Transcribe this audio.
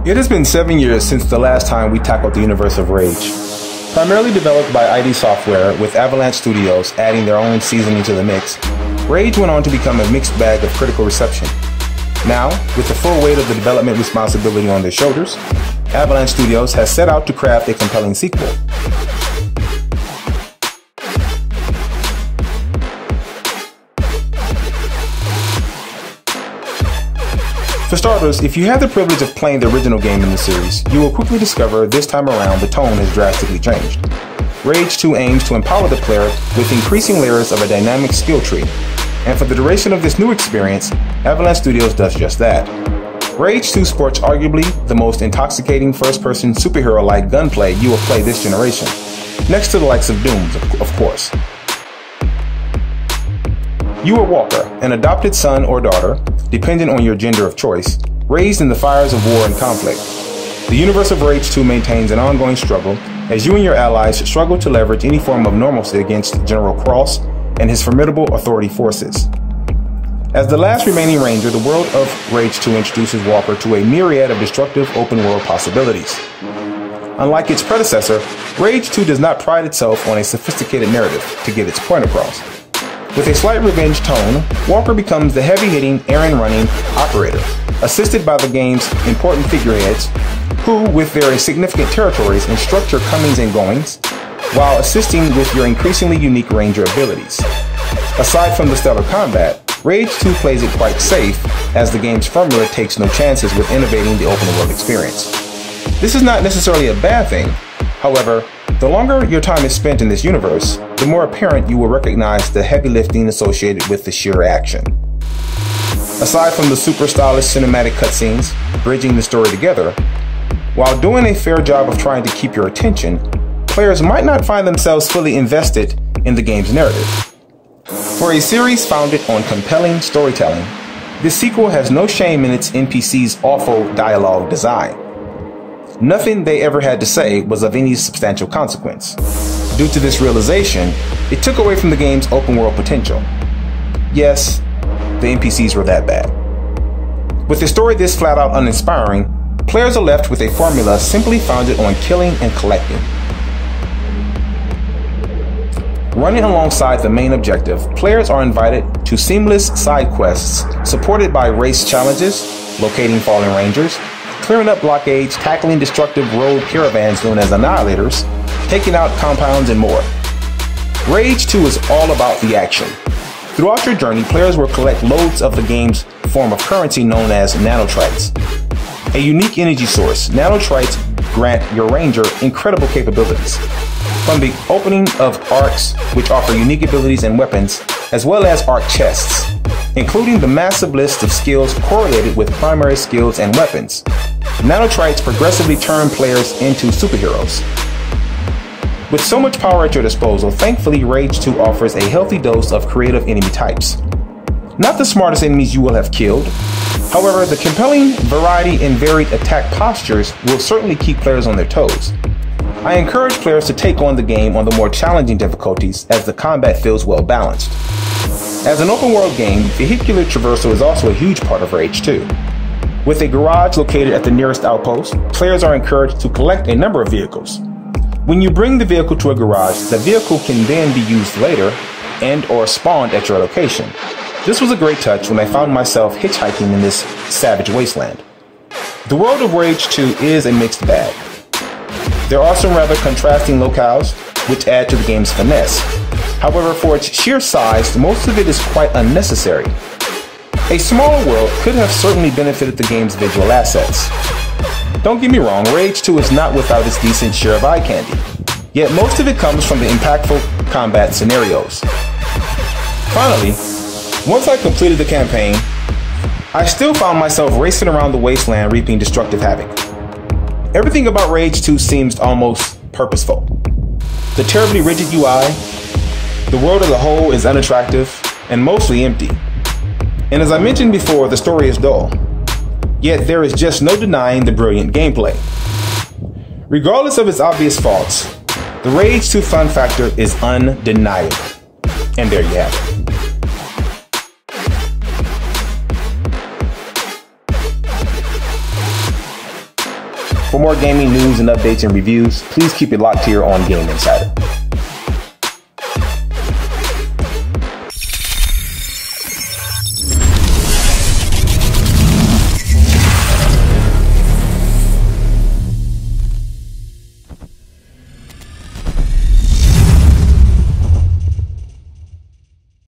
It has been 7 years since the last time we tackled the universe of Rage. Primarily developed by ID Software, with Avalanche Studios adding their own seasoning to the mix, Rage went on to become a mixed bag of critical reception. Now, with the full weight of the development responsibility on their shoulders, Avalanche Studios has set out to craft a compelling sequel. For starters, if you have the privilege of playing the original game in the series, you will quickly discover this time around the tone has drastically changed. Rage 2 aims to empower the player with increasing layers of a dynamic skill tree, and for the duration of this new experience, Avalanche Studios does just that. Rage 2 sports arguably the most intoxicating first-person superhero-like gunplay you will play this generation, next to the likes of Doom, of course. You are Walker, an adopted son or daughter, depending on your gender of choice, raised in the fires of war and conflict. The universe of Rage 2 maintains an ongoing struggle as you and your allies struggle to leverage any form of normalcy against General Cross and his formidable authority forces. As the last remaining Ranger, the world of Rage 2 introduces Walker to a myriad of destructive open-world possibilities. Unlike its predecessor, Rage 2 does not pride itself on a sophisticated narrative to get its point across. With a slight revenge tone, Walker becomes the heavy-hitting, errand-running operator, assisted by the game's important figureheads, who, with their significant territories, instruct your comings and goings, while assisting with your increasingly unique Ranger abilities. Aside from the stellar combat, Rage 2 plays it quite safe, as the game's formula takes no chances with innovating the open-world experience. This is not necessarily a bad thing. However, the longer your time is spent in this universe, the more apparent you will recognize the heavy lifting associated with the sheer action. Aside from the super stylish cinematic cutscenes, bridging the story together, while doing a fair job of trying to keep your attention, players might not find themselves fully invested in the game's narrative. For a series founded on compelling storytelling, this sequel has no shame in its NPC's awful dialogue design. Nothing they ever had to say was of any substantial consequence. Due to this realization, it took away from the game's open-world potential. Yes, the NPCs were that bad. With a story this flat-out uninspiring, players are left with a formula simply founded on killing and collecting. Running alongside the main objective, players are invited to seamless side quests supported by race challenges, locating fallen rangers, clearing up blockades, tackling destructive rogue caravans known as annihilators, taking out compounds, and more. Rage 2 is all about the action. Throughout your journey, players will collect loads of the game's form of currency known as nanotrites. A unique energy source, nanotrites grant your ranger incredible capabilities. From the opening of arcs, which offer unique abilities and weapons, as well as arc chests, including the massive list of skills correlated with primary skills and weapons. Nanotrites progressively turn players into superheroes. With so much power at your disposal, thankfully Rage 2 offers a healthy dose of creative enemy types. Not the smartest enemies you will have killed. However, the compelling variety and varied attack postures will certainly keep players on their toes. I encourage players to take on the game on the more challenging difficulties, as the combat feels well balanced. As an open world game, vehicular traversal is also a huge part of Rage 2. With a garage located at the nearest outpost, players are encouraged to collect a number of vehicles. When you bring the vehicle to a garage, the vehicle can then be used later and/or spawned at your location. This was a great touch when I found myself hitchhiking in this savage wasteland. The world of Rage 2 is a mixed bag. There are some rather contrasting locales, which add to the game's finesse. However, for its sheer size, most of it is quite unnecessary. A smaller world could have certainly benefited the game's visual assets. Don't get me wrong, Rage 2 is not without its decent share of eye candy, yet most of it comes from the impactful combat scenarios. Finally, once I completed the campaign, I still found myself racing around the wasteland reaping destructive havoc. Everything about Rage 2 seems almost purposeful. The terribly rigid UI, the world as a whole is unattractive and mostly empty. And as I mentioned before, the story is dull. Yet there is just no denying the brilliant gameplay. Regardless of its obvious faults, the Rage 2 fun factor is undeniable. And there you have it. For more gaming news and updates and reviews, please keep it locked here on Game Insider.